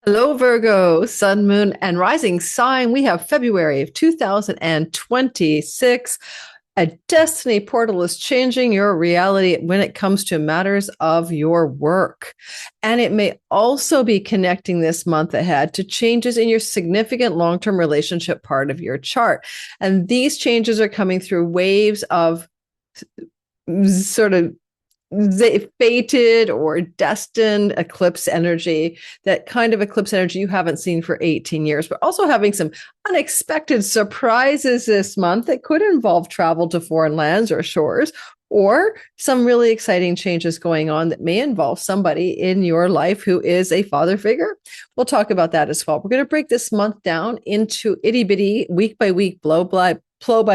Hello, Virgo, Sun, Moon, and Rising sign. We have February of 2026. A destiny portal is changing your reality when it comes to matters of your work. And it may also be connecting this month ahead to changes in your significant long term relationship part of your chart. And these changes are coming through waves of sort of fated or destined eclipse energy, that kind of eclipse energy you haven't seen for 18 years, but also having some unexpected surprises this month that could involve travel to foreign lands or shores, or some really exciting changes going on that may involve somebody in your life who is a father figure. We'll talk about that as well. We're going to break this month down into itty bitty, week by week, blow by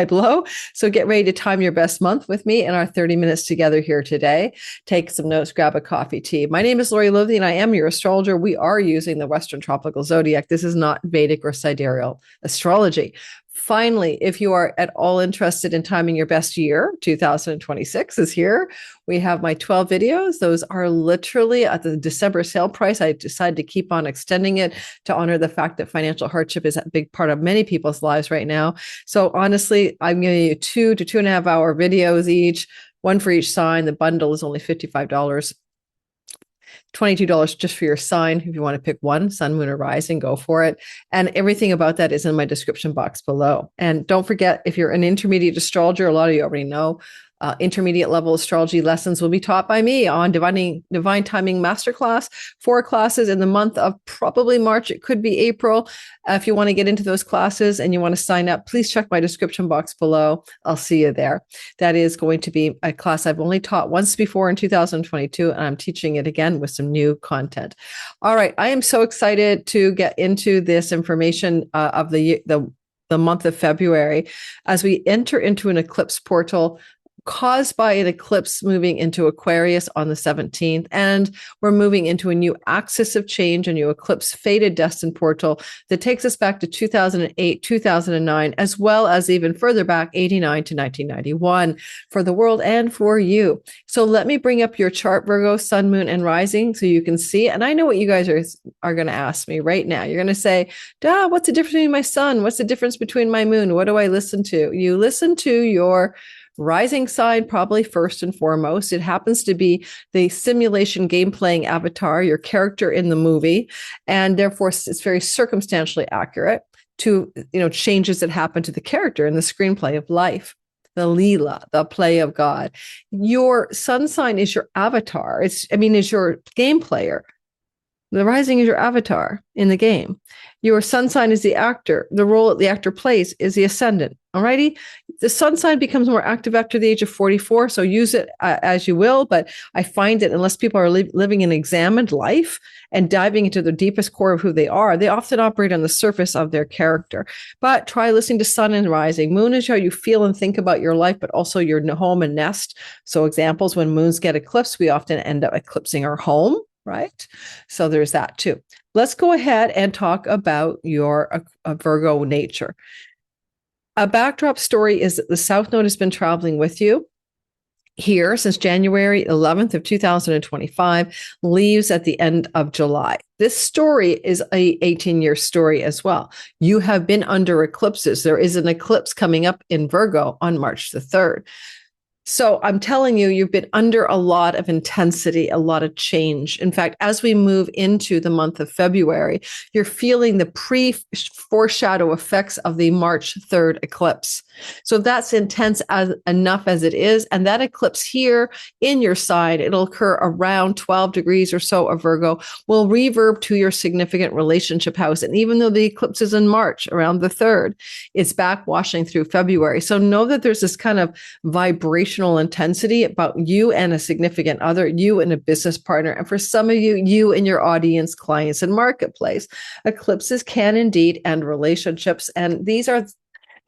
blow. So get ready to time your best month with me in our 30 minutes together here today. Take some notes, grab a coffee, tea. My name is Lori Lothi, and I am your astrologer. We are using the Western Tropical Zodiac. This is not Vedic or sidereal astrology. Finally, if you are at all interested in timing your best year, 2026 is here. We have my 12 videos. Those are literally at the December sale price. I decided to keep on extending it to honor the fact that financial hardship is a big part of many people's lives right now. So honestly, I'm giving you 2 to 2.5 hour videos each, one for each sign. The bundle is only $55. $22 just for your sign. If you want to pick one, Sun, Moon, or Rising, go for it. And everything about that is in my description box below. And don't forget, if you're an intermediate astrologer, a lot of you already know, intermediate level astrology lessons will be taught by me on Divine Timing Masterclass. 4 classes in the month of probably March. It could be April. If you want to get into those classes and you want to sign up, please check my description box below. I'll see you there. That is going to be a class I've only taught once before in 2022, and I'm teaching it again with some new content. All right. I am so excited to get into this information of the month of February as we enter into an eclipse portal caused by an eclipse moving into Aquarius on the 17th. And we're moving into a new axis of change, a new eclipse fated destined portal that takes us back to 2008, 2009, as well as even further back, 89 to 1991 for the world and for you. So let me bring up your chart, Virgo, Sun, Moon, and Rising, so you can see. And I know what you guys are going to ask me right now. You're going to say, what's the difference between my sun? What's the difference between my moon? What do I listen to? You listen to your rising sign, probably first and foremost. It happens to be the simulation game playing avatar, your character in the movie, and therefore it's very circumstantially accurate to changes that happen to the character in the screenplay of life. The Leela, the play of God. Your sun sign is your avatar. Is your game player. The rising is your avatar in the game. Your sun sign is the actor. The role that the actor plays is the ascendant. Alrighty. The sun sign becomes more active after the age of 44. So use it as you will. But I find that unless people are living an examined life and diving into the deepest core of who they are, they often operate on the surface of their character. But try listening to sun and rising. Moon is how you feel and think about your life, but also your home and nest. So examples, when moons get eclipsed, we often end up eclipsing our home. Right? So there's that too. Let's go ahead and talk about your Virgo nature. A backdrop story is that the South Node has been traveling with you here since January 11th of 2025, leaves at the end of July. This story is a 18-year story as well. You have been under eclipses. There is an eclipse coming up in Virgo on March the 3rd. So I'm telling you, you've been under a lot of intensity, a lot of change. In fact, as we move into the month of February, you're feeling the pre-foreshadow effects of the March 3rd eclipse. So that's intense enough as it is. And that eclipse here in your sign, it'll occur around 12 degrees or so of Virgo, will reverb to your significant relationship house. And even though the eclipse is in March, around the 3rd, it's back washing through February. So know that there's this kind of vibration intensity about you and a significant other, you and a business partner, and for some of you, you and your audience, clients, and marketplace. Eclipses can indeed end relationships, and these are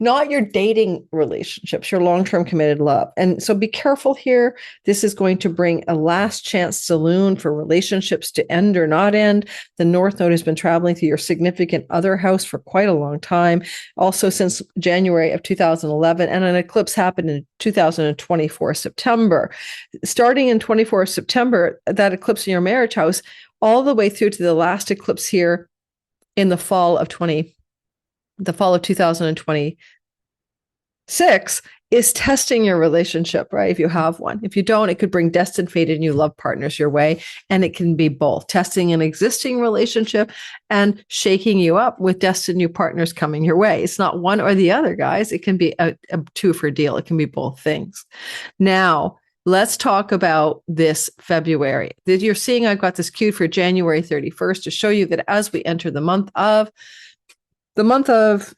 not your dating relationships, your long-term committed love. And so be careful here. This is going to bring a last chance saloon for relationships to end or not end. The North Node has been traveling through your significant other house for quite a long time, also since January of 2011, and an eclipse happened in 2024 September. Starting in 24 September, that eclipse in your marriage house, all the way through to the last eclipse here in the fall of 2026 is testing your relationship, right? If you have one. If you don't, it could bring destined, fated, new love partners your way. And it can be both testing an existing relationship and shaking you up with destined new partners coming your way. It's not one or the other, guys. It can be a two for deal. It can be both things. Now, let's talk about this February. You're seeing I've got this queued for January 31st to show you that as we enter the month of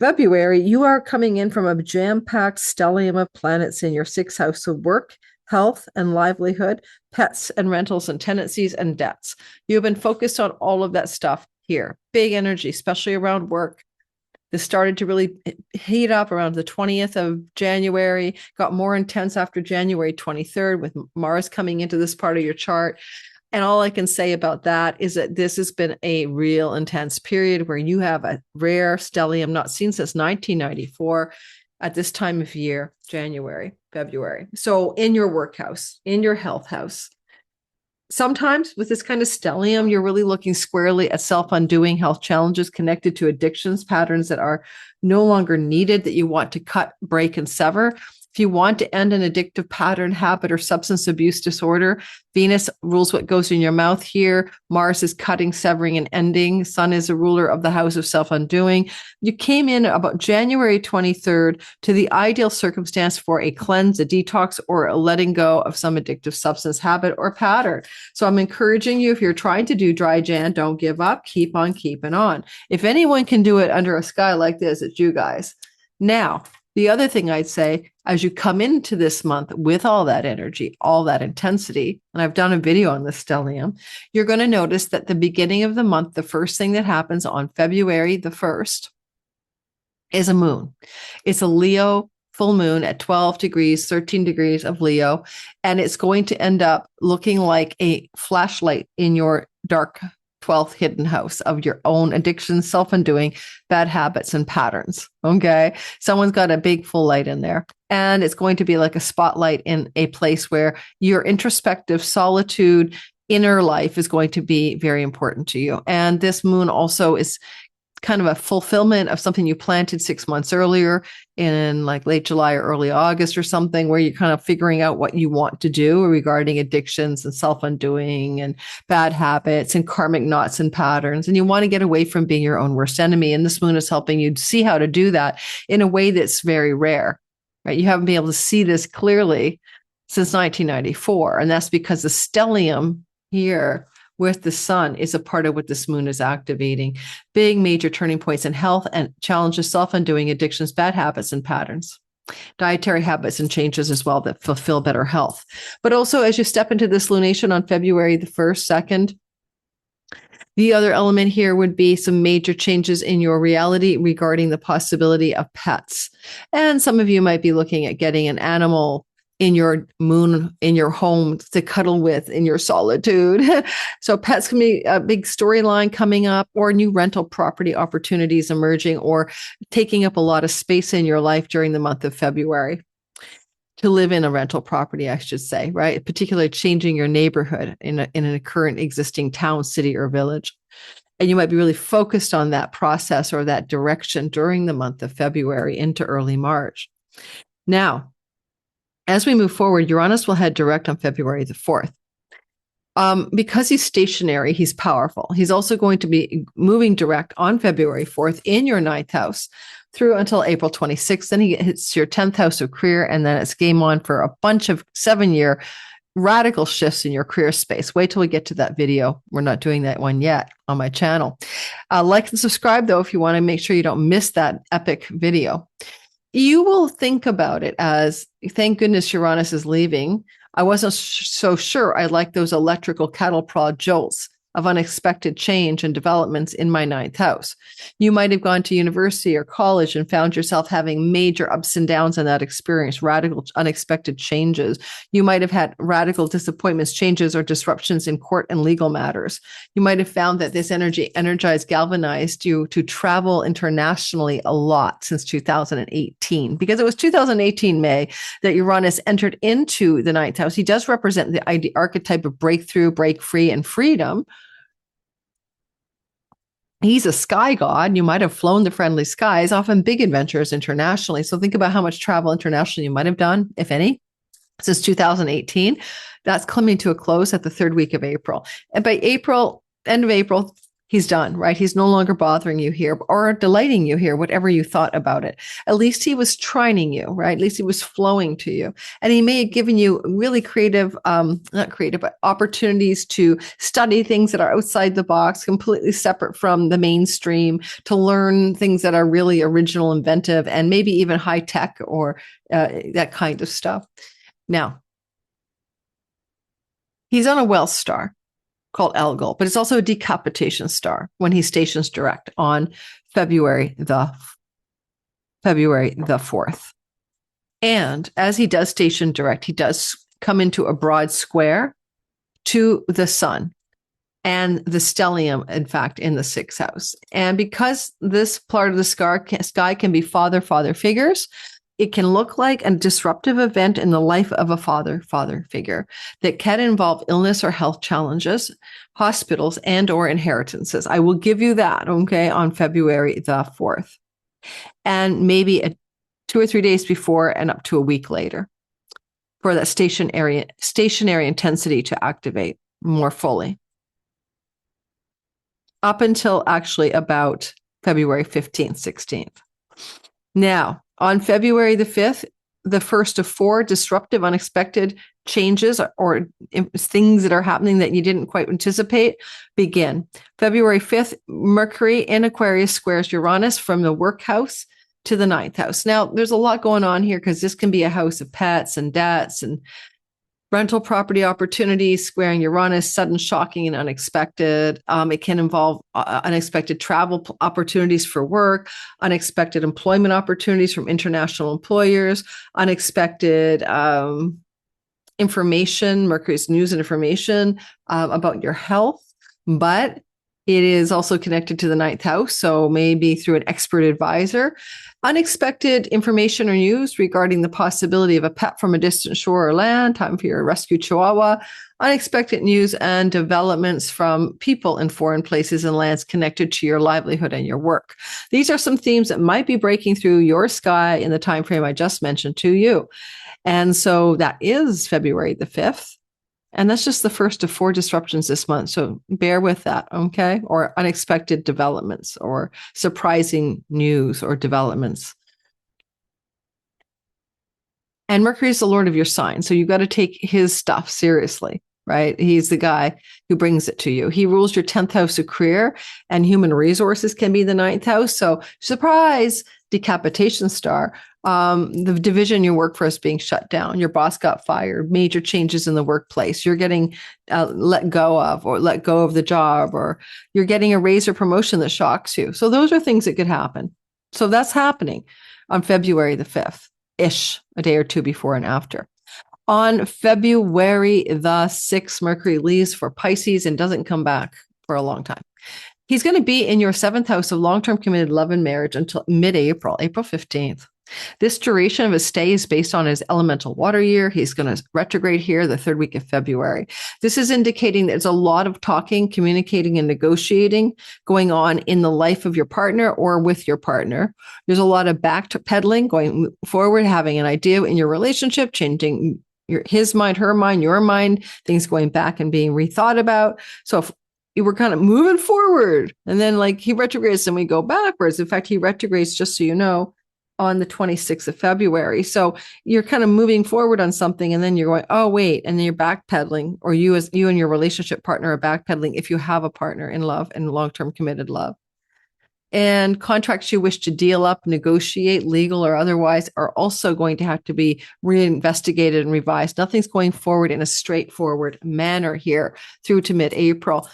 February, you are coming in from a jam-packed stellium of planets in your sixth house of work, health and livelihood, pets and rentals and tenancies and debts. You've been focused on all of that stuff here. Big energy, especially around work. This started to really heat up around the 20th of January, got more intense after January 23rd with Mars coming into this part of your chart. And all I can say about that is that this has been a real intense period where you have a rare stellium not seen since 1994 at this time of year, January, February. So in your work house, in your health house. Sometimes with this kind of stellium, you're really looking squarely at self-undoing health challenges connected to addictions, patterns that are no longer needed, that you want to cut, break, and sever. If you want to end an addictive pattern, habit, or substance abuse disorder, Venus rules what goes in your mouth here. Mars is cutting, severing, and ending. Sun is a ruler of the house of self-undoing. You came in about January 23rd to the ideal circumstance for a cleanse, a detox, or a letting go of some addictive substance, habit, or pattern. So I'm encouraging you, if you're trying to do dry Jan, don't give up. Keep on keeping on. If anyone can do it under a sky like this, it's you guys. Now, the other thing I'd say, as you come into this month with all that energy, all that intensity, and I've done a video on this stellium, you're going to notice that the beginning of the month, the first thing that happens on February the 1st is a moon. It's a Leo full moon at 12 degrees, 13 degrees of Leo, and it's going to end up looking like a flashlight in your dark 12th hidden house of your own addictions, self-undoing, bad habits, and patterns. Okay. Someone's got a big full light in there. And it's going to be like a spotlight in a place where your introspective solitude, inner life is going to be very important to you. And this moon also is kind of a fulfillment of something you planted 6 months earlier in like late July or early August or something, where you're kind of figuring out what you want to do regarding addictions and self-undoing and bad habits and karmic knots and patterns. And you want to get away from being your own worst enemy. And this moon is helping you see how to do that in a way that's very rare, right? You haven't been able to see this clearly since 1994. And that's because the stellium here with the sun is a part of what this moon is activating. Big major turning points in health and challenges, self-undoing, addictions, bad habits, and patterns. Dietary habits and changes as well that fulfill better health. But also as you step into this lunation on February the 1st, 2nd, the other element here would be some major changes in your reality regarding the possibility of pets. And some of you might be looking at getting an animal in your moon, in your home to cuddle with in your solitude. So pets can be a big storyline coming up, or new rental property opportunities emerging, or taking up a lot of space in your life during the month of February. To live in a rental property, I should say, right? Particularly changing your neighborhood in a current existing town, city, or village. And you might be really focused on that process or that direction during the month of February into early March. Now, as we move forward, Uranus will head direct on February the 4th. Because he's stationary, he's powerful. He's also going to be moving direct on February 4th in your 9th house through until April 26th. Then he hits your 10th house of career, and then it's game on for a bunch of 7-year radical shifts in your career space. Wait till we get to that video. We're not doing that one yet on my channel. Like and subscribe, though, if you want to make sure you don't miss that epic video. You will think about it as, thank goodness Uranus is leaving. I wasn't so sure I liked those electrical cattle prod jolts of unexpected change and developments in my 9th house. You might have gone to university or college and found yourself having major ups and downs in that experience, radical, unexpected changes. You might have had radical disappointments, changes, or disruptions in court and legal matters. You might have found that this energy energized, galvanized you to travel internationally a lot since 2018, because it was 2018 May that Uranus entered into the 9th house. He does represent the archetype of breakthrough, break free, and freedom. He's a sky god. You might have flown the friendly skies, often big adventures internationally. So think about how much travel internationally you might have done, if any, since 2018. That's coming to a close at the third week of April. And by April, end of April, he's done, right? He's no longer bothering you here or delighting you here, whatever you thought about it. At least he was trining you, right? At least he was flowing to you. And he may have given you really creative, not creative, but opportunities to study things that are outside the box, completely separate from the mainstream, to learn things that are really original, inventive, and maybe even high tech or that kind of stuff. Now, he's on a wealth star called Algol, but it's also a decapitation star when he stations direct on February the 4th. And as he does station direct, he does come into a broad square to the sun and the stellium, in fact, in the 6th house. And because this part of the sky can be father figures, it can look like a disruptive event in the life of a father figure that can involve illness or health challenges, hospitals, and or inheritances. I will give you that, okay, on February the 4th. And maybe 2 or 3 days before and up to a week later for that stationary intensity to activate more fully. Up until actually about February 15th, 16th. Now, on February the 5th, the first of 4 disruptive, unexpected changes or things that are happening that you didn't quite anticipate begin. February 5th, Mercury in Aquarius squares Uranus from the work house to the 9th house. Now, there's a lot going on here because this can be a house of pets and debts and rental property opportunities, squaring Uranus, sudden, shocking, and unexpected. It can involve unexpected travel opportunities for work, unexpected employment opportunities from international employers, unexpected information, Mercury's news and information about your health. But it is also connected to the 9th house, so maybe through an expert advisor. Unexpected information or news regarding the possibility of a pet from a distant shore or land, time for your rescue chihuahua. Unexpected news and developments from people in foreign places and lands connected to your livelihood and your work. These are some themes that might be breaking through your sky in the time frame I just mentioned to you. And so that is February the 5th. And that's just the first of 4 disruptions this month. So bear with that, okay? Or unexpected developments or surprising news or developments. And Mercury is the Lord of your sign. So you've got to take his stuff seriously, right? He's the guy who brings it to you. He rules your 10th house of career, and human resources can be the 9th house. So surprise, decapitation star. The division you work for is being shut down. Your boss got fired, major changes in the workplace. You're getting let go of the job, or you're getting a raise or promotion that shocks you. So those are things that could happen. So that's happening on February the 5th-ish, a day or two before and after. On February the 6th, Mercury leaves for Pisces and doesn't come back for a long time. He's going to be in your 7th house of long-term committed love and marriage until mid-April, April 15th. This duration of his stay is based on his elemental water year. He's going to retrograde here the 3rd week of February. This is indicating there's a lot of talking, communicating, and negotiating going on in the life of your partner or with your partner. There's a lot of backpedaling going forward, having an idea in your relationship, changing his mind, her mind, your mind, things going back and being rethought about. So if you were kind of moving forward and then like he retrogrades and we go backwards. In fact, he retrogrades, just so you know, on the 26th of February. So you're kind of moving forward on something and then you're going, oh, wait. And then you're backpedaling, or you and your relationship partner are backpedaling if you have a partner in love and long-term committed love. And contracts you wish to deal up, negotiate, legal or otherwise, are also going to have to be reinvestigated and revised. Nothing's going forward in a straightforward manner here through to mid-April.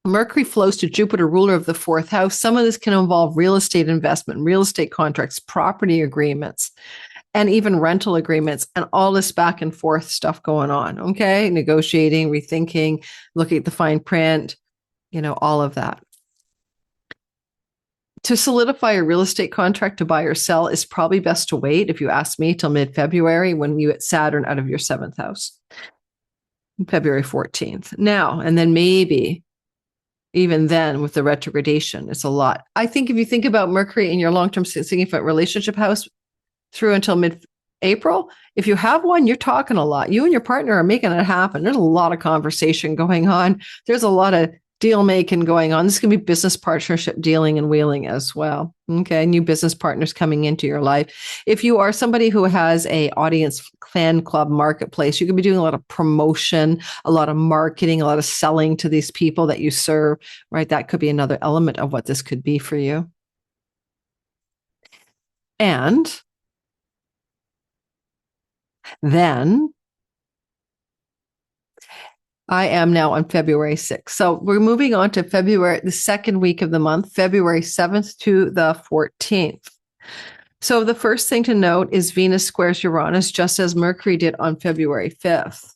Mercury flows to Jupiter, ruler of the 4th house. Some of this can involve real estate investment, real estate contracts, property agreements, and even rental agreements, and all this back and forth stuff going on, okay? Negotiating, rethinking, looking at the fine print, all of that. To solidify a real estate contract to buy or sell is probably best to wait, if you ask me, till mid-February when you get Saturn out of your 7th house. February 14th. Now, and then maybe even then with the retrogradation, it's a lot. I think if you think about Mercury in your long-term significant relationship house through until mid-April, if you have one, you're talking a lot. You and your partner are making it happen. There's a lot of conversation going on. There's a lot of deal making going on. This can be business partnership dealing and wheeling as well. Okay. New business partners coming into your life. If you are somebody who has a audience fan club marketplace, you could be doing a lot of promotion, a lot of marketing, a lot of selling to these people that you serve, right? That could be another element of what this could be for you. And then I am now on February 6th. So we're moving on to February, the second week of the month, February 7th to the 14th. So the first thing to note is Venus squares Uranus, just as Mercury did on February 5th.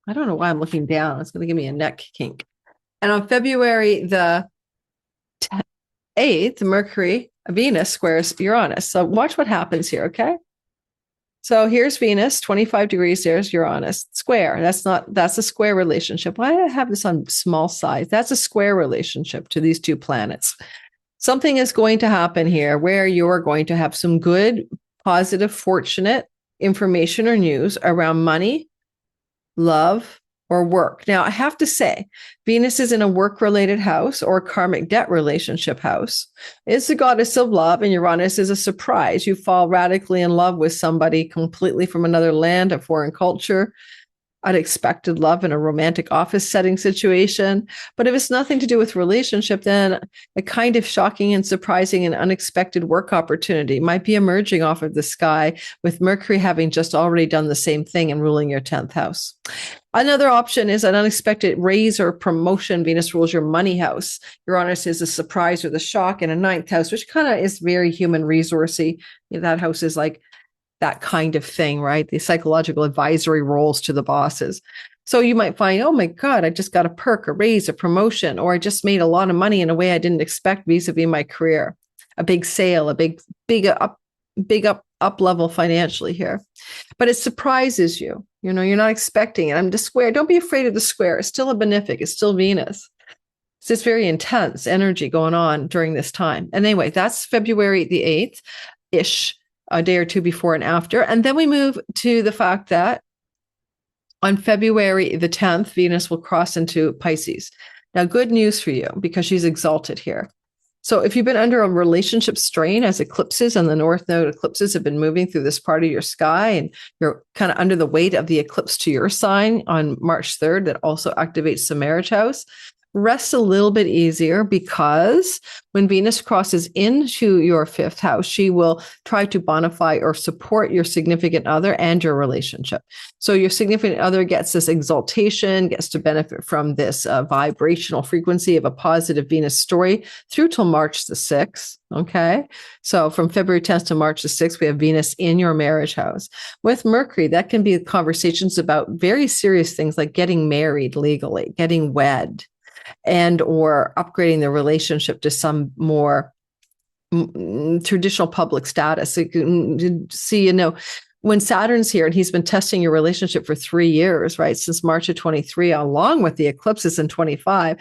I don't know why I'm looking down. It's going to give me a neck kink. And on February the 8th, Venus squares Uranus. So watch what happens here, okay? So here's Venus, 25 degrees, there's Uranus, square. That's a square relationship. Why do I have this on small size? That's a square relationship to these two planets. Something is going to happen here where you're going to have some good, positive, fortunate information or news around money, love, or work. Now, I have to say, Venus is in a work-related house or karmic debt relationship house. It's the goddess of love, and Uranus is a surprise. You fall radically in love with somebody completely from another land, a foreign culture, unexpected love in a romantic office setting situation. But if it's nothing to do with relationship, then a kind of shocking and surprising and unexpected work opportunity might be emerging off of the sky, with Mercury having just already done the same thing and ruling your 10th house. Another option is an unexpected raise or promotion. Venus rules your money house. Uranus is a surprise or the shock in a 9th house, which kind of is very human resourcey. That house is like that kind of thing, right? The psychological advisory roles to the bosses. So you might find, oh my God, I just got a perk, a raise, a promotion, or I just made a lot of money in a way I didn't expect vis-a-vis my career. A big sale, a big up level financially here. But it surprises you. You know, you're not expecting it. I'm the square. Don't be afraid of the square. It's still a benefic. It's still Venus. It's this very intense energy going on during this time. And anyway, that's February the 8th-ish. A day or two before and after. And then we move to the fact that on February the 10th, Venus will cross into Pisces. Now, good news for you because she's exalted here. So if you've been under a relationship strain as eclipses and the North Node eclipses have been moving through this part of your sky and you're kind of under the weight of the eclipse to your sign on March 3rd that also activates the marriage house, rest a little bit easier because when Venus crosses into your 5th house, she will try to bonify or support your significant other and your relationship. So your significant other gets this exaltation, gets to benefit from this vibrational frequency of a positive Venus story through till March the 6th. Okay. So from February 10th to March the 6th, we have Venus in your marriage house. With Mercury, that can be conversations about very serious things like getting married legally, getting wed, and or upgrading the relationship to some more traditional public status. So you can see, you know, when Saturn's here and he's been testing your relationship for 3 years, right? Since March of 23, along with the eclipses in 24,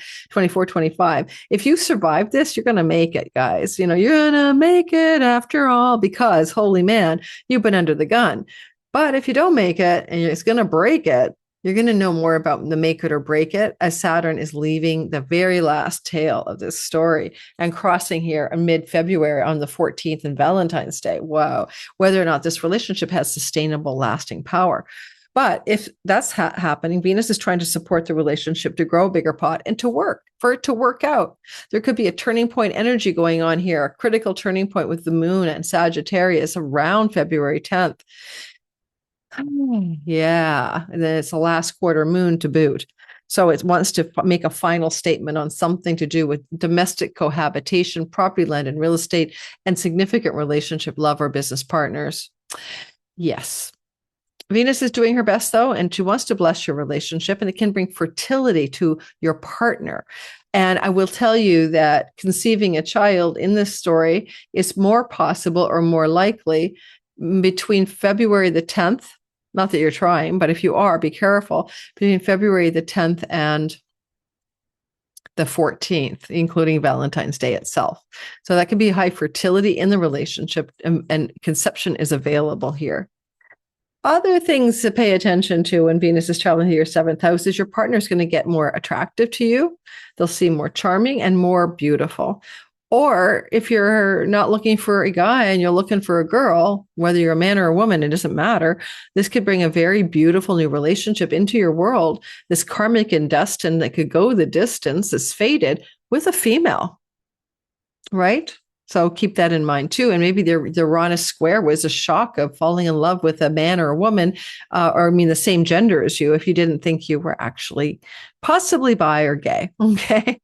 25. If you survive this, you're going to make it, guys. You know, you're going to make it after all, because holy man, you've been under the gun. But if you don't make it and it's going to break it, you're going to know more about the make it or break it as Saturn is leaving the very last tail of this story and crossing here in mid-February on the 14th and Valentine's Day. Wow. Whether or not this relationship has sustainable, lasting power. But if that's happening, Venus is trying to support the relationship to grow a bigger pot and to work, for it to work out. There could be a turning point energy going on here, a critical turning point with the moon and Sagittarius around February 10th. Yeah. And then it's the last quarter moon to boot. So it wants to make a final statement on something to do with domestic cohabitation, property, land, and real estate, and significant relationship, love, or business partners. Yes. Venus is doing her best, though, and she wants to bless your relationship, and it can bring fertility to your partner. And I will tell you that conceiving a child in this story is more possible or more likely between February the 10th Not that you're trying, but if you are, be careful, between February the 10th and the 14th, including Valentine's Day itself. So that can be high fertility in the relationship, and conception is available here. Other things to pay attention to when Venus is traveling to your 7th house is your partner is going to get more attractive to you. They'll seem more charming and more beautiful. Or if you're not looking for a guy and you're looking for a girl, whether you're a man or a woman, it doesn't matter. This could bring a very beautiful new relationship into your world. This karmic and destined that could go the distance, is fated with a female, right? So keep that in mind too. And maybe the Uranus square was a shock of falling in love with a man or a woman, the same gender as you, if you didn't think you were actually possibly bi or gay. Okay.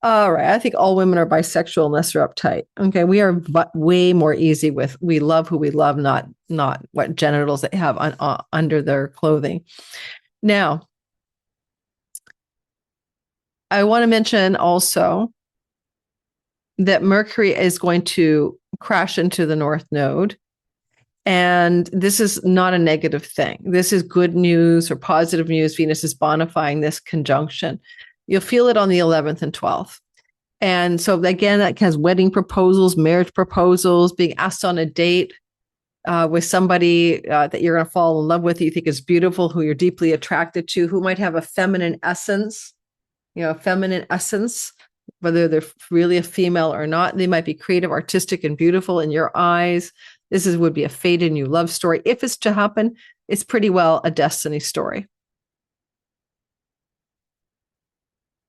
All right. I think all women are bisexual unless they're uptight. Okay. We are way more easy with, we love who we love, not what genitals they have under their clothing. Now, I want to mention also that Mercury is going to crash into the North Node. And this is not a negative thing. This is good news or positive news. Venus is bonifying this conjunction. You'll feel it on the 11th and 12th. And so again, that has wedding proposals, marriage proposals, being asked on a date with somebody that you're going to fall in love with, that you think is beautiful, who you're deeply attracted to, who might have a feminine essence, whether they're really a female or not. They might be creative, artistic, and beautiful in your eyes. Would be a fated new love story. If it's to happen, it's pretty well a destiny story.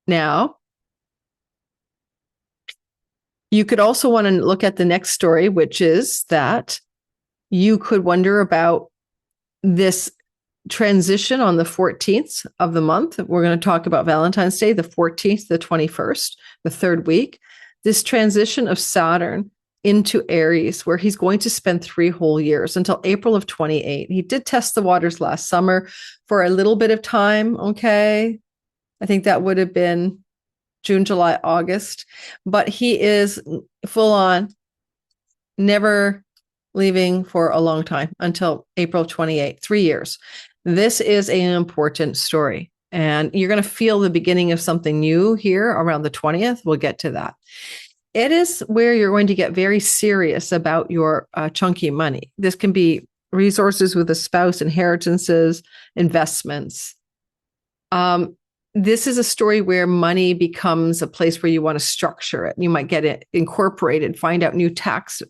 Now, you could also want to look at the next story, which is that you could wonder about this transition on the 14th of the month. We're going to talk about Valentine's Day, the 14th, the 21st, the third week. This transition of Saturn into Aries, where he's going to spend 3 whole years until April of 28. He did test the waters last summer for a little bit of time. Okay. I think that would have been June, July, August, but he is full on, never leaving for a long time until April 28, 3 years. This is an important story, and you're going to feel the beginning of something new here around the 20th. We'll get to that. It is where you're going to get very serious about your chunky money. This can be resources with a spouse, inheritances, investments. This is a story where money becomes a place where you want to structure it. You might get it incorporated, find out new tax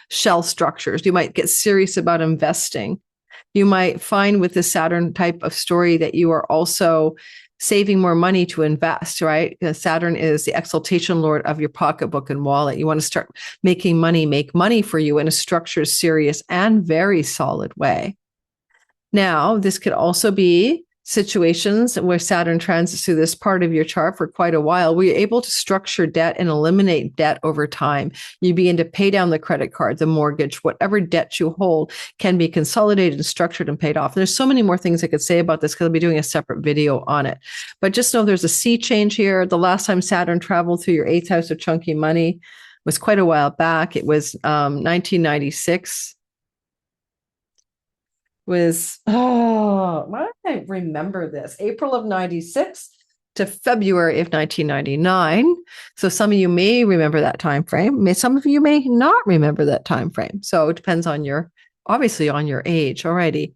shell structures. You might get serious about investing. You might find with the Saturn type of story that you are also saving more money to invest, right? Saturn is the exaltation lord of your pocketbook and wallet. You want to start making money, make money for you in a structured, serious, and very solid way. Now, this could also be situations where Saturn transits through this part of your chart for quite a while, where you're able to structure debt and eliminate debt over time. You begin to pay down the credit card, the mortgage, whatever debt you hold can be consolidated and structured and paid off. And there's so many more things I could say about this because I'll be doing a separate video on it. But just know there's a sea change here. The last time Saturn traveled through your 8th house of chunky money was quite a while back. It was 1996. Why do I remember this? April of 96 to February of 1999. So some of you may remember that time frame. Some of you may not remember that time frame. So it depends on your age. Alrighty.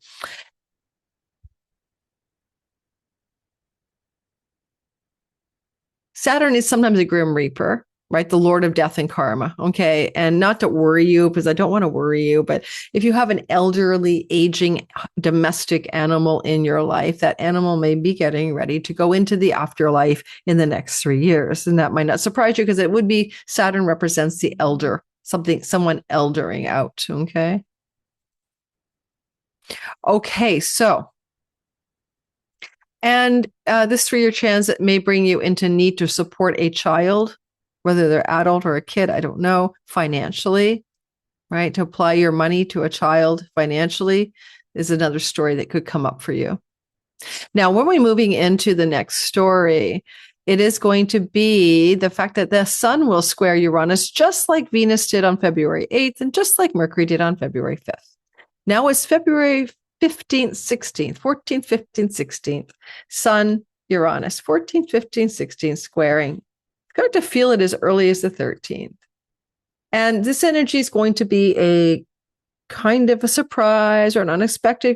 Saturn is sometimes a grim reaper, right? The Lord of death and karma. Okay. And not to worry you, because I don't want to worry you, but if you have an elderly, aging domestic animal in your life, that animal may be getting ready to go into the afterlife in the next 3 years. And that might not surprise you because it would be Saturn represents the elder, someone eldering out. Okay. Okay. So, and this 3-year transit may bring you into need to support a child, whether they're adult or a kid, I don't know, financially, right? To apply your money to a child financially is another story that could come up for you. Now, when we're moving into the next story, it is going to be the fact that the sun will square Uranus just like Venus did on February 8th and just like Mercury did on February 5th. Now it's February 15th, 16th, 14th, 15th, 16th. Sun, Uranus, 14th, 15th, 16th, squaring. Start to feel it as early as the 13th. And this energy is going to be a kind of a surprise or an unexpected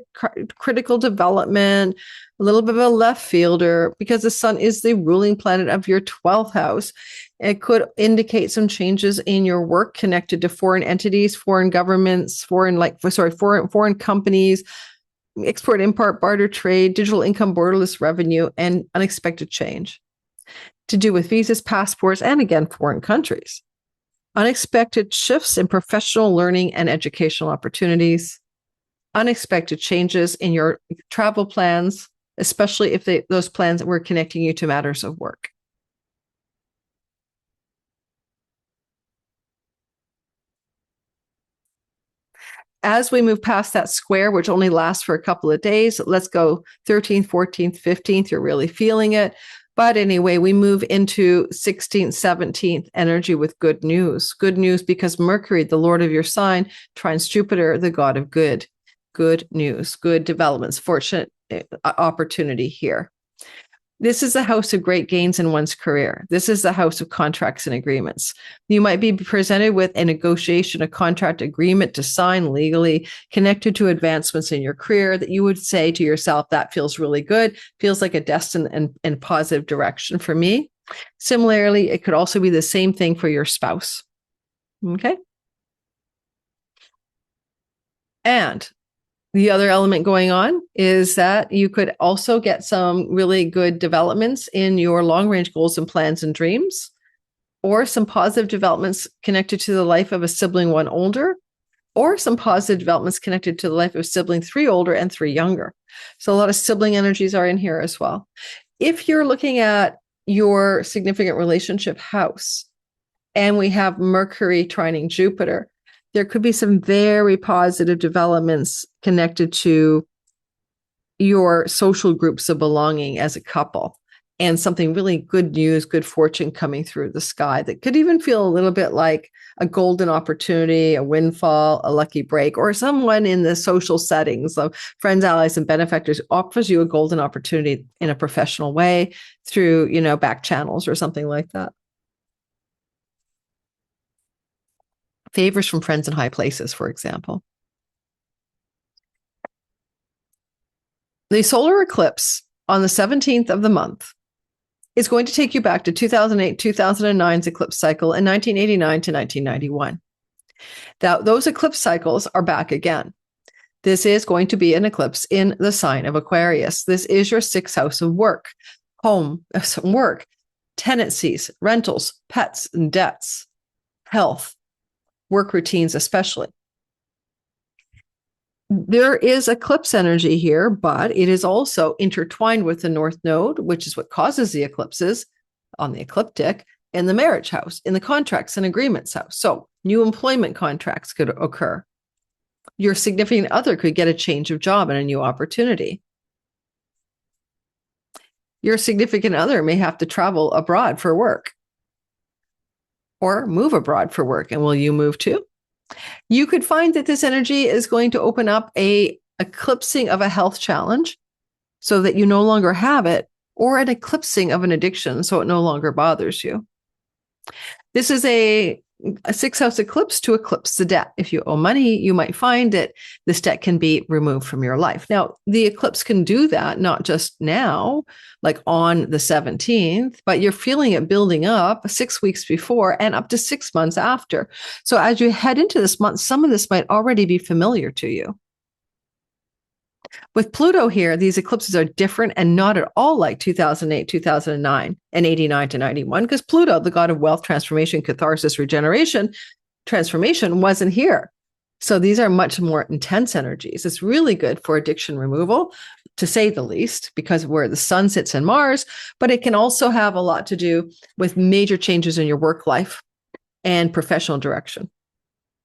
critical development, a little bit of a left fielder, because the sun is the ruling planet of your 12th house. It could indicate some changes in your work connected to foreign entities, foreign governments, foreign companies, export, import, barter trade, digital income, borderless revenue, and unexpected change to do with visas, passports, and again, foreign countries. Unexpected shifts in professional learning and educational opportunities, unexpected changes in your travel plans, especially if those plans were connecting you to matters of work. As we move past that square, which only lasts for a couple of days, let's go 13th, 14th, 15th, you're really feeling it. But anyway, we move into 16th, 17th energy with good news. Good news because Mercury, the Lord of your sign, trines Jupiter, the god of good. Good news, good developments, fortunate opportunity here. This is the house of great gains in one's career. This is the house of contracts and agreements. You might be presented with a negotiation, a contract agreement to sign legally connected to advancements in your career that you would say to yourself, that feels really good, feels like a destined and positive direction for me. Similarly, it could also be the same thing for your spouse. Okay. And the other element going on is that you could also get some really good developments in your long-range goals and plans and dreams, or some positive developments connected to the life of a sibling 1 older, or some positive developments connected to the life of a sibling 3 older and 3 younger. So a lot of sibling energies are in here as well. If you're looking at your significant relationship house, and we have Mercury trining Jupiter, there could be some very positive developments connected to your social groups of belonging as a couple, and something really good news, good fortune coming through the sky that could even feel a little bit like a golden opportunity, a windfall, a lucky break, or someone in the social settings of friends, allies, and benefactors offers you a golden opportunity in a professional way through, back channels or something like that. Favors from friends in high places, for example. The solar eclipse on the 17th of the month is going to take you back to 2008, 2009's eclipse cycle and 1989 to 1991. Now, those eclipse cycles are back again. This is going to be an eclipse in the sign of Aquarius. This is your 6th house of work, home, work, tenancies, rentals, pets, and debts, health, work routines especially. There is eclipse energy here, but it is also intertwined with the North Node, which is what causes the eclipses on the ecliptic, in the marriage house, in the contracts and agreements house. So new employment contracts could occur. Your significant other could get a change of job and a new opportunity. Your significant other may have to travel abroad for work, or move abroad for work. And will you move too? You could find that this energy is going to open up a eclipsing of a health challenge so that you no longer have it, or an eclipsing of an addiction so it no longer bothers you. This is a 6th house eclipse to eclipse the debt. If you owe money, you might find that this debt can be removed from your life. Now, the eclipse can do that, not just now, like on the 17th, but you're feeling it building up 6 weeks before and up to 6 months after. So as you head into this month, some of this might already be familiar to you. With Pluto here, these eclipses are different and not at all like 2008, 2009, and 89 to 91, because Pluto, the god of wealth, transformation, catharsis, regeneration, transformation, wasn't here. So these are much more intense energies. It's really good for addiction removal, to say the least, because where the sun sits in Mars, but it can also have a lot to do with major changes in your work life and professional direction.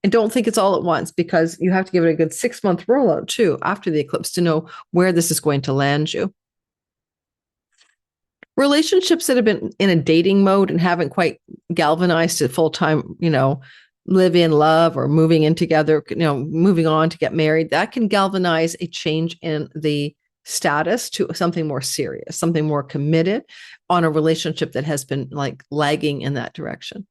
And don't think it's all at once, because you have to give it a good 6-month rollout too after the eclipse to know where this is going to land you. Relationships that have been in a dating mode and haven't quite galvanized to full-time, live in love or moving in together, moving on to get married, that can galvanize a change in the status to something more serious, something more committed on a relationship that has been like lagging in that direction.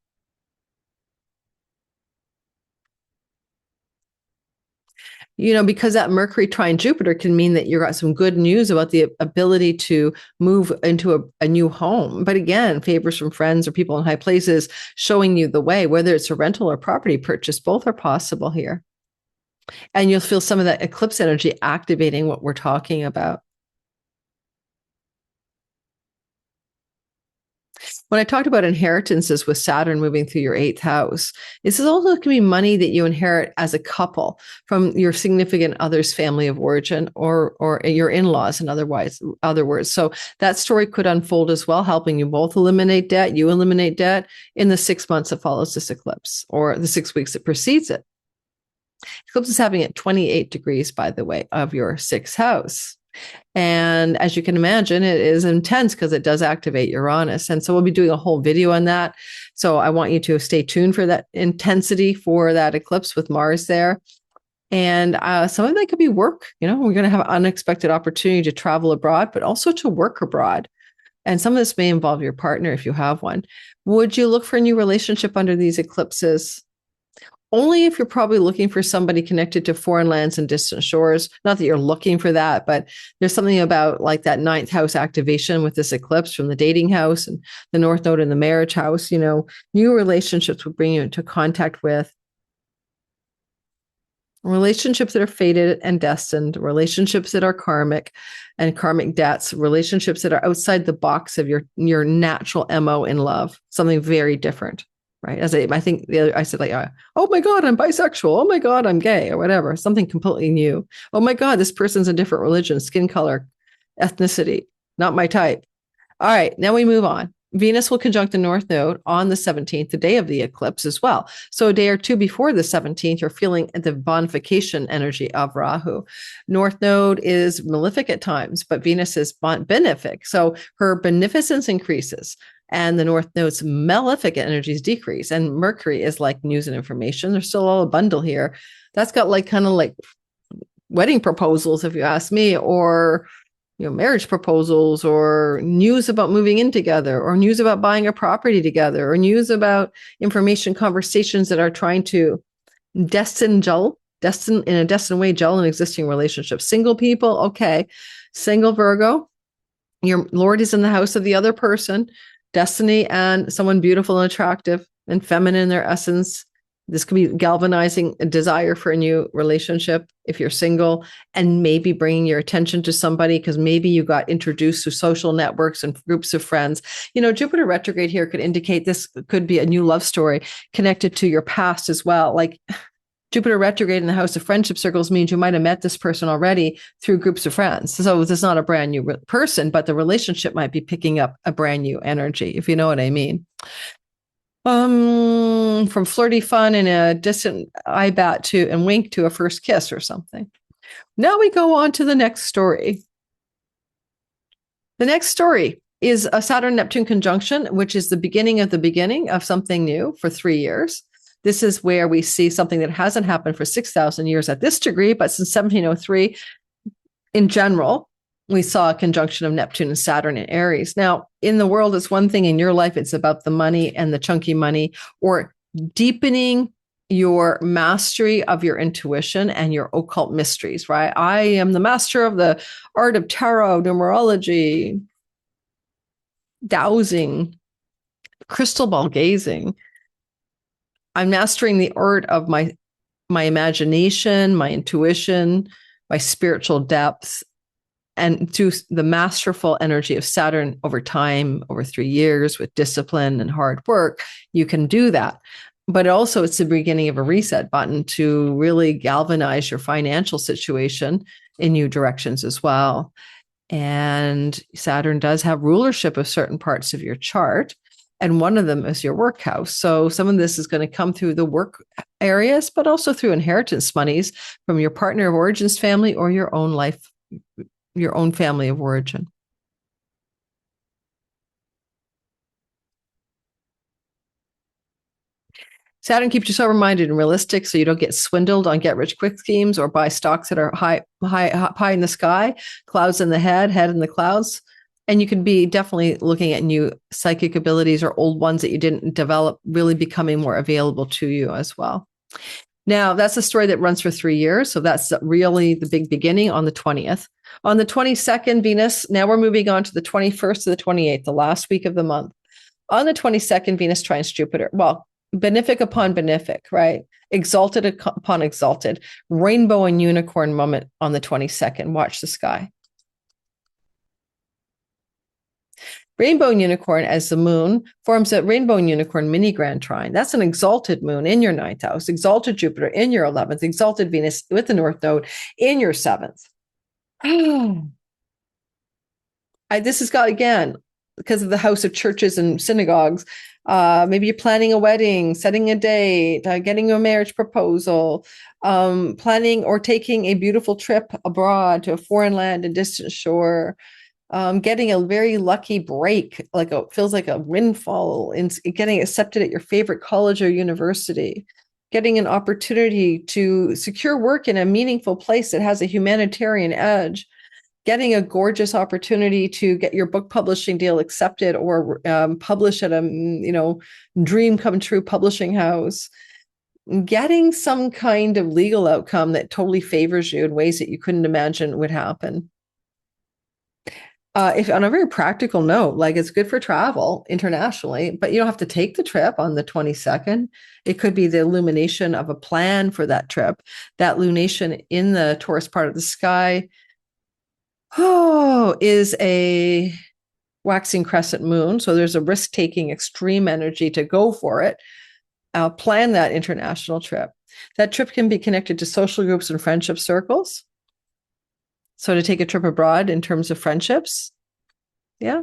Because that Mercury trine Jupiter can mean that you got some good news about the ability to move into a new home. But again, favors from friends or people in high places showing you the way, whether it's a rental or property purchase, both are possible here. And you'll feel some of that eclipse energy activating what we're talking about. When I talked about inheritances with Saturn moving through your 8th house, this is also going to be money that you inherit as a couple from your significant other's family of origin or your in-laws, in other words. So that story could unfold as well, helping you both eliminate debt, you eliminate debt in the 6 months that follows this eclipse or the 6 weeks that precedes it. Eclipse is happening at 28 degrees, by the way, of your 6th house. And as you can imagine, it is intense because it does activate Uranus. And so we'll be doing a whole video on that. So I want you to stay tuned for that intensity for that eclipse with Mars there. And some of that could be work. We're going to have an unexpected opportunity to travel abroad, but also to work abroad. And some of this may involve your partner if you have one. Would you look for a new relationship under these eclipses? Only if you're probably looking for somebody connected to foreign lands and distant shores. Not that you're looking for that, but there's something about like that 9th house activation with this eclipse from the dating house and the North Node in the marriage house. New relationships will bring you into contact with relationships that are fated and destined, relationships that are karmic and karmic debts, relationships that are outside the box of your natural MO in love, something very different. Right. As I think I said, like, oh my God, I'm bisexual. Oh my God, I'm gay or whatever. Something completely new. Oh my God, this person's a different religion, skin color, ethnicity, not my type. All right. Now we move on. Venus will conjunct the North Node on the 17th, the day of the eclipse as well. So a day or two before the 17th, you're feeling the bonification energy of Rahu. North Node is malefic at times, but Venus is benefic. So her beneficence increases and the North Node's malefic energies decrease. And Mercury is like news and information. There's still all a bundle here. That's got like kind of like wedding proposals, if you ask me, or marriage proposals, or news about moving in together, or news about buying a property together, or news about information conversations that are trying to destin in a destined way, gel an existing relationship. Single people, okay. Single Virgo, your Lord is in the house of the other person, destiny, and someone beautiful and attractive and feminine in their essence. This could be galvanizing a desire for a new relationship if you're single, and maybe bringing your attention to somebody because maybe you got introduced to social networks and groups of friends. Jupiter retrograde here could indicate this could be a new love story connected to your past as well. Like Jupiter retrograde in the house of friendship circles means you might have met this person already through groups of friends. So this is not a brand new person, but the relationship might be picking up a brand new energy, if you know what I mean. From flirty fun and a distant eye bat to and wink to a first kiss or something. Now we go on to the next story. The next story is a Saturn-Neptune conjunction, which is the beginning of something new for 3 years. This is where we see something that hasn't happened for 6,000 years at this degree, but since 1703, in general, we saw a conjunction of Neptune and Saturn in Aries. Now, in the world, it's one thing. In your life, it's about the money and the chunky money, or deepening your mastery of your intuition and your occult mysteries, right? I am the master of the art of tarot, numerology, dowsing, crystal ball gazing. I'm mastering the art of my imagination, my intuition, my spiritual depth, and through the masterful energy of Saturn over time, over 3 years with discipline and hard work, you can do that. But also it's the beginning of a reset button to really galvanize your financial situation in new directions as well. And Saturn does have rulership of certain parts of your chart. And one of them is your work house. So some of this is going to come through the work areas, but also through inheritance monies from your partner of origin's family or your own life, your own family of origin. Saturn keeps you sober-minded and realistic, so you don't get swindled on get-rich-quick schemes or buy stocks that are high in the sky, clouds in the head in the clouds. And you could be definitely looking at new psychic abilities or old ones that you didn't develop really becoming more available to you as well. Now, that's a story that runs for 3 years. So that's really the big beginning on the 20th. On the 22nd, Venus, now we're moving on to the 21st to the 28th, the last week of the month. On the 22nd, Venus trines Jupiter. Well, benefic upon benefic, right? Exalted upon exalted. Rainbow and unicorn moment on the 22nd. Watch the sky. Rainbow and unicorn as the moon forms a rainbow and unicorn mini grand trine. That's an exalted moon in your 9th house, exalted Jupiter in your 11th, exalted Venus with the North Node in your 7th. This has got, again, because of the house of churches and synagogues, maybe you're planning a wedding, setting a date, getting a marriage proposal, planning or taking a beautiful trip abroad to a foreign land, a distant shore, getting a very lucky break, feels like a windfall, in getting accepted at your favorite college or university, getting an opportunity to secure work in a meaningful place that has a humanitarian edge, getting a gorgeous opportunity to get your book publishing deal accepted or published at a dream come true publishing house, getting some kind of legal outcome that totally favors you in ways that you couldn't imagine would happen. If on a very practical note, like it's good for travel internationally, but you don't have to take the trip on the 22nd. It could be the illumination of a plan for that trip. That lunation in the Taurus part of the sky is a waxing crescent moon. So there's a risk-taking extreme energy to go for it. Plan that international trip. That trip can be connected to social groups and friendship circles. So to take a trip abroad in terms of friendships, yeah.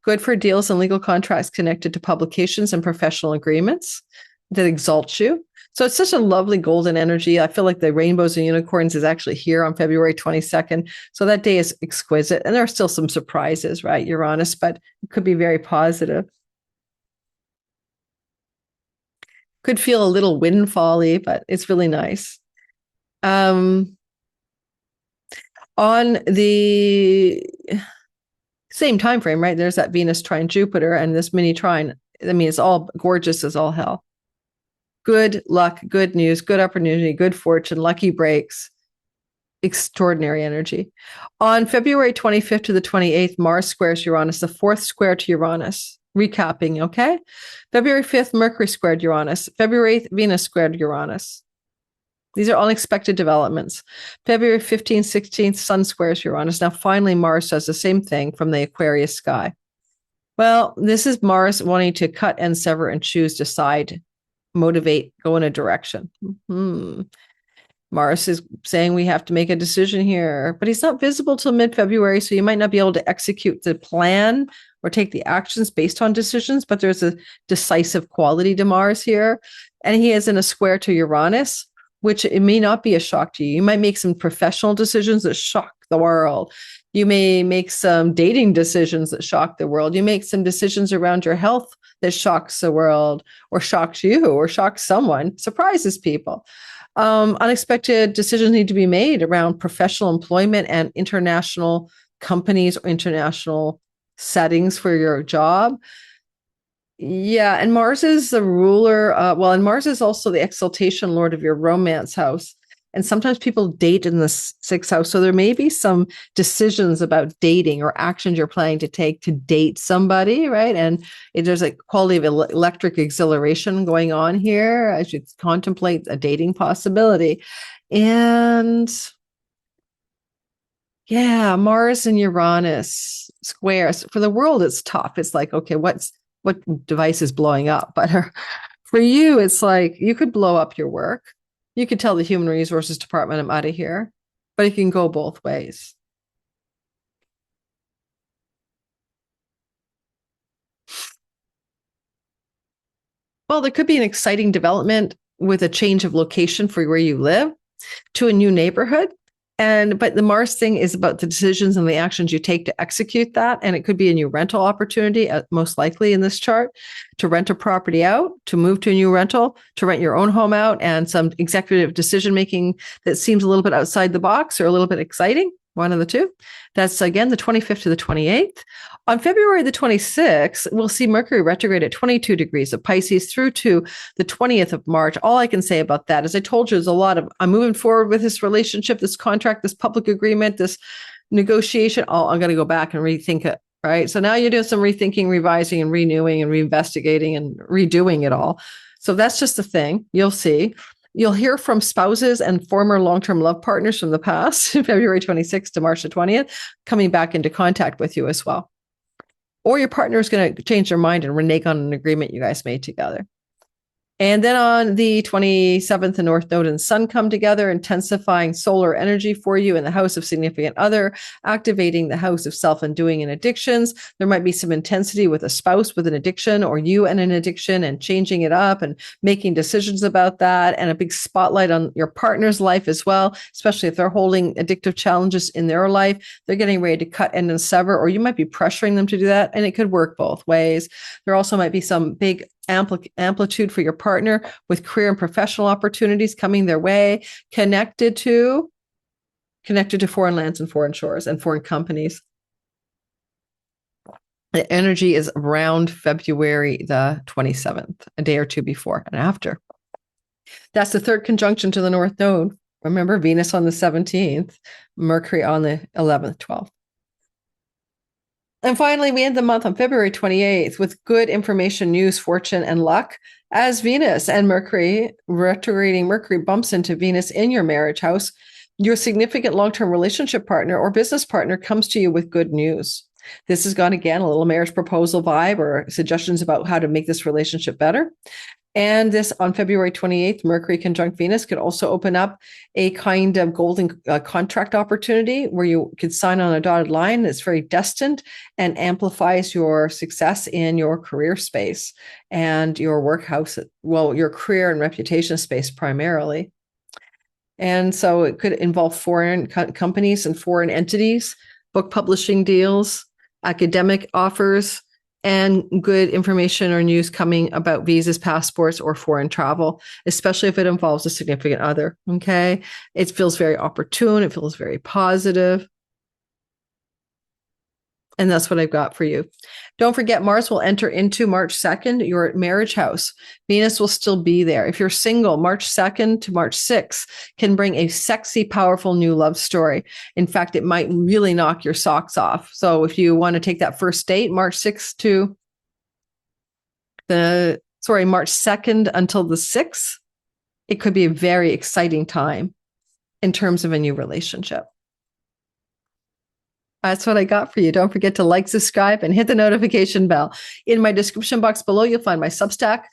Good for deals and legal contracts connected to publications and professional agreements that exalt you. So it's such a lovely golden energy. I feel like the rainbows and unicorns is actually here on February 22nd. So that day is exquisite. And there are still some surprises, right, Uranus, but it could be very positive. Could feel a little windfall-y, but it's really nice. On the same time frame, right, there's that Venus trine Jupiter and this mini trine. I mean, it's all gorgeous as all hell. Good luck, good news, good opportunity, good fortune, lucky breaks, extraordinary energy. On February 25th to the 28th, Mars squares Uranus, the 4th square to Uranus. Recapping, okay? February 5th, Mercury squared Uranus. February 8th, Venus squared Uranus. These are unexpected developments. February 15th, 16th, Sun squares Uranus. Now, finally, Mars does the same thing from the Aquarius sky. Well, this is Mars wanting to cut and sever and choose, decide, motivate, go in a direction. Mars is saying we have to make a decision here, but he's not visible till mid-February, so you might not be able to execute the plan or take the actions based on decisions, but there's a decisive quality to Mars here. And he is in a square to Uranus, which it may not be a shock to you. You might make some professional decisions that shock the world. You may make some dating decisions that shock the world. You make some decisions around your health that shocks the world or shocks you or shocks someone, surprises people. Unexpected decisions need to be made around professional employment and international companies or international settings for your job. Yeah, and Mars is the ruler. And Mars is also the exaltation lord of your romance house. And sometimes people date in the 6th house. So there may be some decisions about dating or actions you're planning to take to date somebody, right? And there's a quality of electric exhilaration going on here as you contemplate a dating possibility. And yeah, Mars and Uranus squares. For the world, it's tough. It's like, okay, what device is blowing up? But for you, it's like you could blow up your work. You could tell the Human Resources Department, I'm out of here, but it can go both ways. Well, there could be an exciting development with a change of location for where you live to a new neighborhood. But the Mars thing is about the decisions and the actions you take to execute that. And it could be a new rental opportunity, most likely in this chart, to rent a property out, to move to a new rental, to rent your own home out, and some executive decision making that seems a little bit outside the box or a little bit exciting. One of the two. That's again the 25th to the 28th. On February the 26th, we'll see Mercury retrograde at 22 degrees of Pisces through to the 20th of March. All I can say about that, as I told you, is a lot of I'm moving forward with this relationship, this contract, this public agreement, this negotiation. I'm going to go back and rethink it. Right. So now you're doing some rethinking, revising, and renewing and reinvestigating and redoing it all. So that's just the thing. You'll see. You'll hear from spouses and former long-term love partners from the past, February 26th to March the 20th, coming back into contact with you as well. Or your partner is going to change their mind and renege on an agreement you guys made together. And then on the 27th, the North Node and Sun come together, intensifying solar energy for you in the house of significant other, activating the house of self-undoing and addictions. There might be some intensity with a spouse with an addiction or you and an addiction and changing it up and making decisions about that, and a big spotlight on your partner's life as well, especially if they're holding addictive challenges in their life. They're getting ready to cut, end, and sever, or you might be pressuring them to do that, and it could work both ways. There also might be some big amplitude for your partner with career and professional opportunities coming their way, connected to foreign lands and foreign shores and foreign companies. The energy is around February the 27th, a day or two before and after. That's the third conjunction to the North Node. Remember, Venus on the 17th, Mercury on the 11th, 12th. And finally, we end the month on February 28th with good information, news, fortune, and luck. As Venus and Mercury, retrograding Mercury bumps into Venus in your marriage house, your significant long-term relationship partner or business partner comes to you with good news. This has got, again, a little marriage proposal vibe or suggestions about how to make this relationship better. And this on February 28th, Mercury conjunct Venus could also open up a kind of golden contract opportunity where you could sign on a dotted line that's very destined and amplifies your success in your career space and your workhouse, your career and reputation space primarily. And so it could involve foreign companies and foreign entities, book publishing deals, academic offers, and good information or news coming about visas, passports, or foreign travel, especially if it involves a significant other. Okay. It feels very opportune. It feels very positive. And that's what I've got for you. Don't forget, Mars will enter into March 2nd, your marriage house. Venus will still be there. If you're single, March 2nd to March 6th can bring a sexy, powerful new love story. In fact, it might really knock your socks off. So if you want to take that first date, March 6th to March 2nd until the 6th, it could be a very exciting time in terms of a new relationship. That's what I got for you. Don't forget to like, subscribe, and hit the notification bell. In my description box below, you'll find my Substack.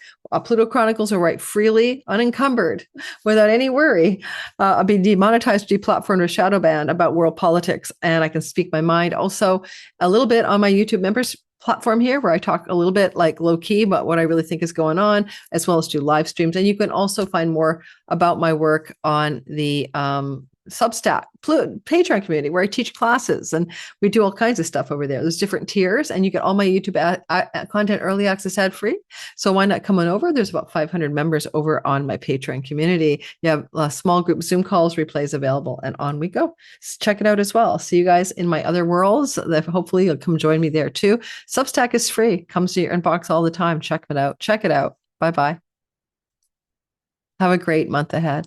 Pluto Chronicles will write freely, unencumbered, without any worry. I'll be demonetized, deplatformed, or shadow banned about world politics, and I can speak my mind. Also, a little bit on my YouTube members platform here, where I talk a little bit like low key about what I really think is going on, as well as do live streams. And you can also find more about my work on the Substack, Patreon community, where I teach classes and we do all kinds of stuff over there. There's different tiers and you get all my YouTube content early access ad free. So why not come on over? There's about 500 members over on my Patreon community. You have a small group Zoom calls, replays available, and on we go. Check it out as well. See you guys in my other worlds. Hopefully you'll come join me there too. Substack is free. Comes to your inbox all the time. Check it out. Check it out. Bye-bye. Have a great month ahead.